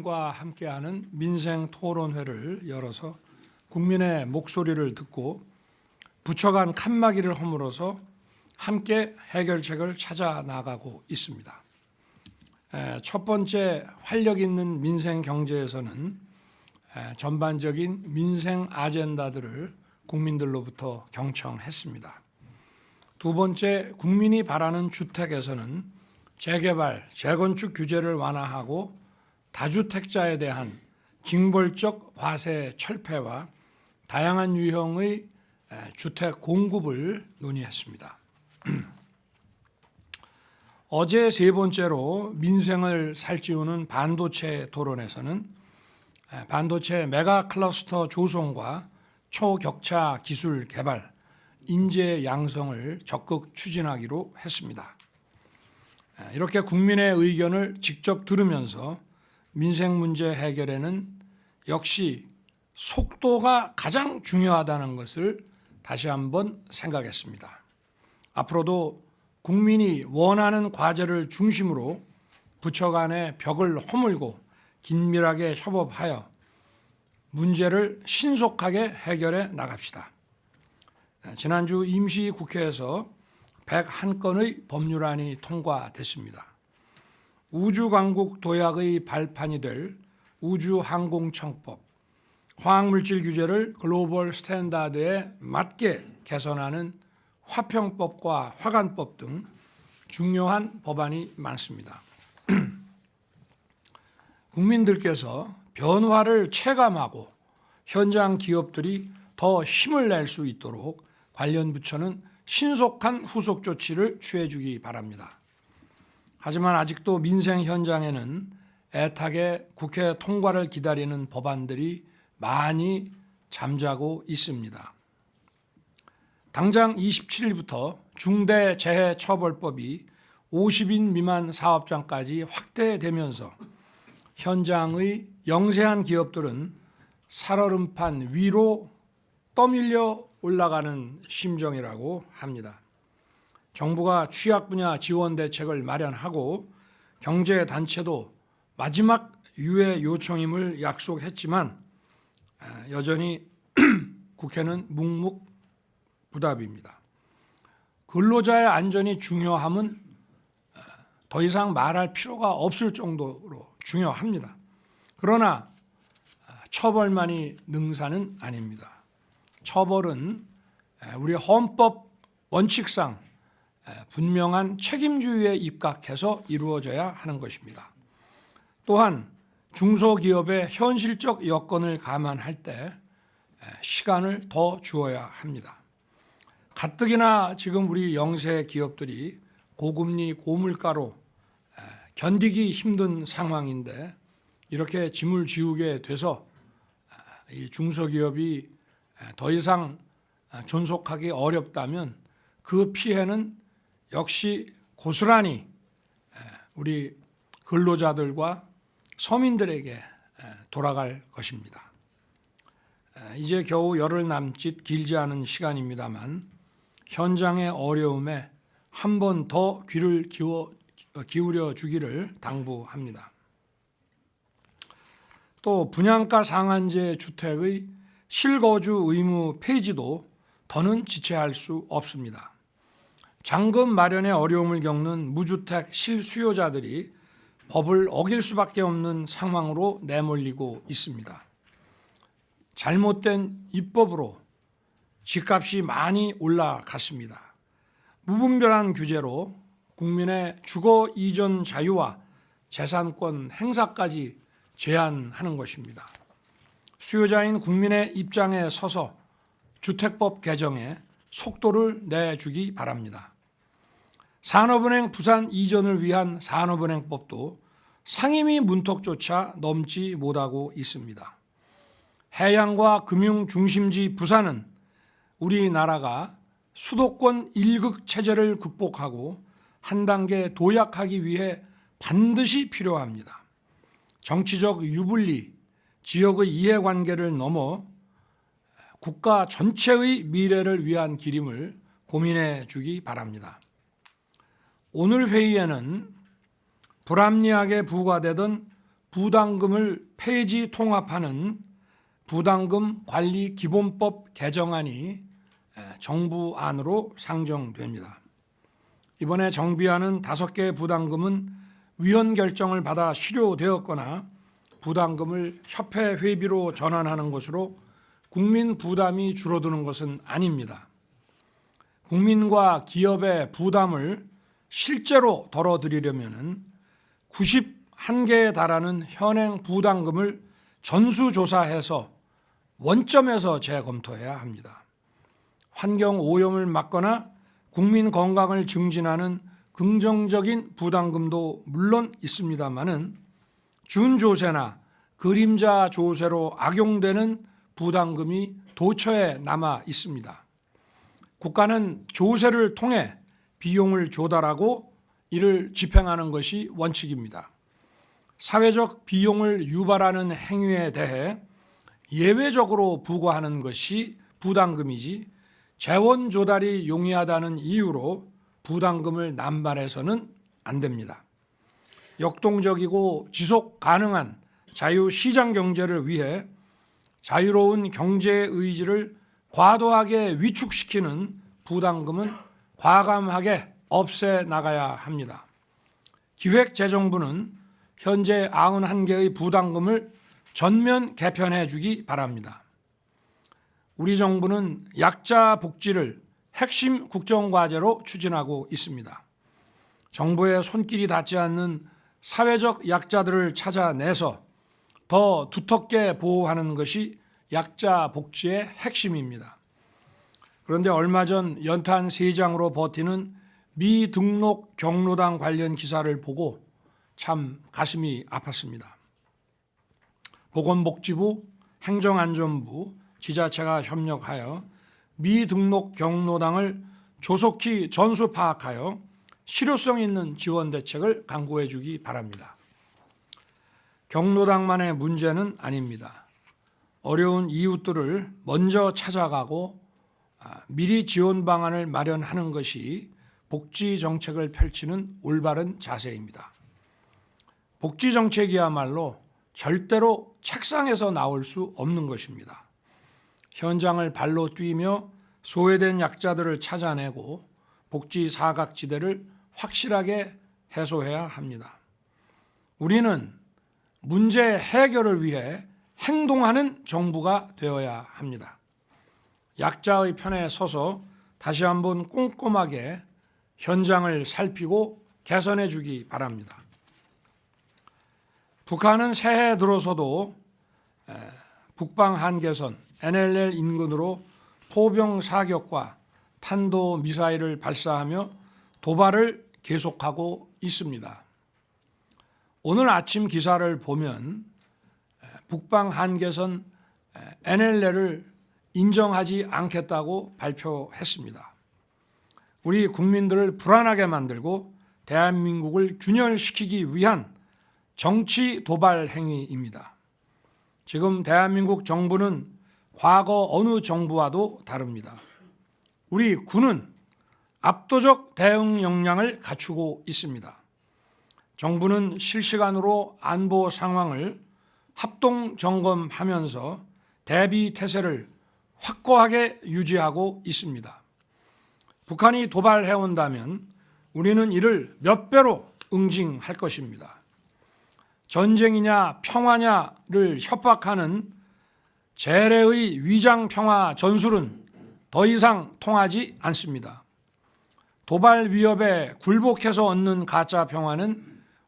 국민과 함께하는 민생 토론회를 열어서 국민의 목소리를 듣고 부처간 칸막이를 허물어서 함께 해결책을 찾아 나가고 있습니다. 첫 번째 활력 있는 민생 경제에서는 전반적인 민생 아젠다들을 국민들로부터 경청했습니다. 두 번째, 국민이 바라는 주택에서는 재개발, 재건축 규제를 완화하고 다주택자에 대한 징벌적 과세 철폐와 다양한 유형의 주택 공급을 논의했습니다. 어제 세 번째로 민생을 살찌우는 반도체 토론에서는 반도체 메가 클러스터 조성과 초격차 기술 개발, 인재 양성을 적극 추진하기로 했습니다. 이렇게 국민의 의견을 직접 들으면서 민생 문제 해결에는 역시 속도가 가장 중요하다는 것을 다시 한번 생각했습니다. 앞으로도 국민이 원하는 과제를 중심으로 부처 간의 벽을 허물고 긴밀하게 협업하여 문제를 신속하게 해결해 나갑시다. 지난주 임시국회에서 101건의 법률안이 통과됐습니다. 우주강국 도약의 발판이 될 우주항공청법, 화학물질 규제를 글로벌 스탠다드에 맞게 개선하는 화평법과 화관법 등 중요한 법안이 많습니다. 국민들께서 변화를 체감하고 현장 기업들이 더 힘을 낼 수 있도록 관련 부처는 신속한 후속 조치를 취해주기 바랍니다. 하지만 아직도 민생 현장에는 애타게 국회 통과를 기다리는 법안들이 많이 잠자고 있습니다. 당장 27일부터 중대재해처벌법이 50인 미만 사업장까지 확대되면서 현장의 영세한 기업들은 살얼음판 위로 떠밀려 올라가는 심정이라고 합니다. 정부가 취약 분야 지원 대책을 마련하고 경제단체도 마지막 유예 요청임을 약속했지만 여전히 국회는 묵묵부답입니다. 근로자의 안전이 중요함은 더 이상 말할 필요가 없을 정도로 중요합니다. 그러나 처벌만이 능사는 아닙니다. 처벌은 우리 헌법 원칙상 분명한 책임주의에 입각해서 이루어져야 하는 것입니다. 또한 중소기업의 현실적 여건을 감안할 때 시간을 더 주어야 합니다. 가뜩이나 지금 우리 영세 기업들이 고금리, 고물가로 견디기 힘든 상황인데 이렇게 짐을 지우게 돼서 이 중소기업이 더 이상 존속하기 어렵다면 그 피해는 역시 고스란히 우리 근로자들과 서민들에게 돌아갈 것입니다. 이제 겨우 열흘 남짓 길지 않은 시간입니다만 현장의 어려움에 한 번 더 귀를 기울여 주기를 당부합니다. 또 분양가 상한제 주택의 실거주 의무 폐지도 더는 지체할 수 없습니다. 잔금 마련에 어려움을 겪는 무주택 실수요자들이 법을 어길 수밖에 없는 상황으로 내몰리고 있습니다. 잘못된 입법으로 집값이 많이 올라갔습니다. 무분별한 규제로 국민의 주거 이전 자유와 재산권 행사까지 제한하는 것입니다. 수요자인 국민의 입장에 서서 주택법 개정에 속도를 내주기 바랍니다. 산업은행 부산 이전을 위한 산업은행법도 상임위 문턱조차 넘지 못하고 있습니다. 해양과 금융 중심지 부산은 우리나라가 수도권 1극 체제를 극복하고 한 단계 도약하기 위해 반드시 필요합니다. 정치적 유불리, 지역의 이해관계를 넘어 국가 전체의 미래를 위한 길임을 고민해 주기 바랍니다. 오늘 회의에는 불합리하게 부과되던 부담금을 폐지 통합하는 부담금 관리 기본법 개정안이 정부 안으로 상정됩니다. 이번에 정비하는 5개의 부담금은 위원 결정을 받아 실효되었거나 부담금을 협회 회비로 전환하는 것으로 국민 부담이 줄어드는 것은 아닙니다. 국민과 기업의 부담을 실제로 덜어드리려면 91개에 달하는 현행 부담금을 전수조사해서 원점에서 재검토해야 합니다. 환경 오염을 막거나 국민 건강을 증진하는 긍정적인 부담금도 물론 있습니다마는 준조세나 그림자 조세로 악용되는 부담금이 도처에 남아 있습니다. 국가는 조세를 통해 비용을 조달하고 이를 집행하는 것이 원칙입니다. 사회적 비용을 유발하는 행위에 대해 예외적으로 부과하는 것이 부담금이지 재원 조달이 용이하다는 이유로 부담금을 남발해서는 안 됩니다. 역동적이고 지속 가능한 자유시장 경제를 위해 자유로운 경제 의지를 과도하게 위축시키는 부담금은 과감하게 없애 나가야 합니다. 기획재정부는 현재 91개의 부담금을 전면 개편해 주기 바랍니다. 우리 정부는 약자 복지를 핵심 국정과제로 추진하고 있습니다. 정부의 손길이 닿지 않는 사회적 약자들을 찾아내서 더 두텁게 보호하는 것이 약자 복지의 핵심입니다. 그런데 얼마 전 연탄 3장으로 버티는 미등록 경로당 관련 기사를 보고 참 가슴이 아팠습니다. 보건복지부, 행정안전부, 지자체가 협력하여 미등록 경로당을 조속히 전수 파악하여 실효성 있는 지원 대책을 강구해 주기 바랍니다. 경로당만의 문제는 아닙니다. 어려운 이웃들을 먼저 찾아가고 미리 지원 방안을 마련하는 것이 복지 정책을 펼치는 올바른 자세입니다. 복지 정책이야말로 절대로 책상에서 나올 수 없는 것입니다. 현장을 발로 뛰며 소외된 약자들을 찾아내고 복지 사각지대를 확실하게 해소해야 합니다. 우리는 문제 해결을 위해 행동하는 정부가 되어야 합니다. 약자의 편에 서서 다시 한번 꼼꼼하게 현장을 살피고 개선해 주기 바랍니다. 북한은 새해 들어서도 북방 한계선 NLL 인근으로 포병 사격과 탄도 미사일을 발사하며 도발을 계속하고 있습니다. 오늘 아침 기사를 보면 북방 한계선 NLL을 인정하지 않겠다고 발표했습니다. 우리 국민들을 불안하게 만들고 대한민국을 균열시키기 위한 정치 도발 행위입니다. 지금 대한민국 정부는 과거 어느 정부와도 다릅니다. 우리 군은 압도적 대응 역량을 갖추고 있습니다. 정부는 실시간으로 안보 상황을 합동 점검하면서 대비 태세를 확고하게 유지하고 있습니다. 북한이 도발해온다면 우리는 이를 몇 배로 응징할 것입니다. 전쟁이냐 평화냐를 협박하는 재래의 위장평화 전술은 더 이상 통하지 않습니다. 도발 위협에 굴복해서 얻는 가짜 평화는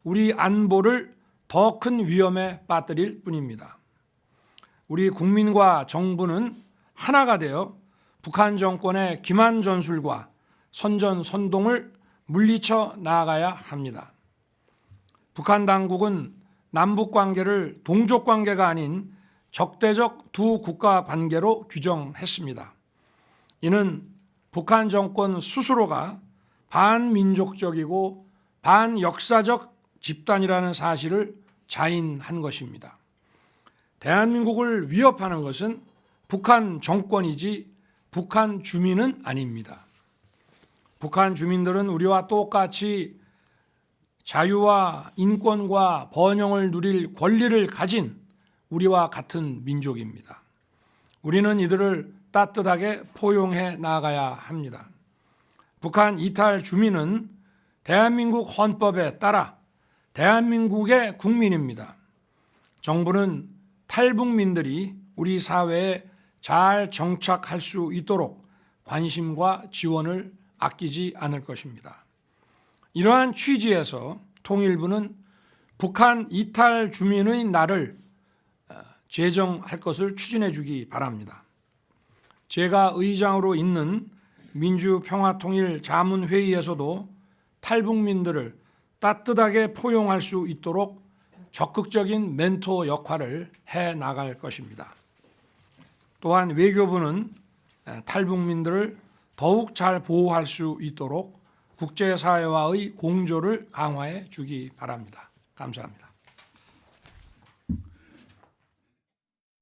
우리 안보를 더 큰 위험에 빠뜨릴 뿐입니다. 우리 국민과 정부는 하나가 되어 북한 정권의 기만 전술과 선전선동을 물리쳐 나아가야 합니다. 북한 당국은 남북 관계를 동족 관계가 아닌 적대적 두 국가 관계로 규정했습니다. 이는 북한 정권 스스로가 반민족적이고 반역사적 집단이라는 사실을 자인한 것입니다. 대한민국을 위협하는 것은 북한 정권이지 북한 주민은 아닙니다. 북한 주민들은 우리와 똑같이 자유와 인권과 번영을 누릴 권리를 가진 우리와 같은 민족입니다. 우리는 이들을 따뜻하게 포용해 나가야 합니다. 북한 이탈 주민은 대한민국 헌법에 따라 대한민국의 국민입니다. 정부는 탈북민들이 우리 사회에 잘 정착할 수 있도록 관심과 지원을 아끼지 않을 것입니다. 이러한 취지에서 통일부는 북한 이탈 주민의 날을 제정할 것을 추진해 주기 바랍니다. 제가 의장으로 있는 민주평화통일자문회의에서도 탈북민들을 따뜻하게 포용할 수 있도록 적극적인 멘토 역할을 해 나갈 것입니다. 또한 외교부는 탈북민들을 더욱 잘 보호할 수 있도록 국제사회와의 공조를 강화해 주기 바랍니다. 감사합니다.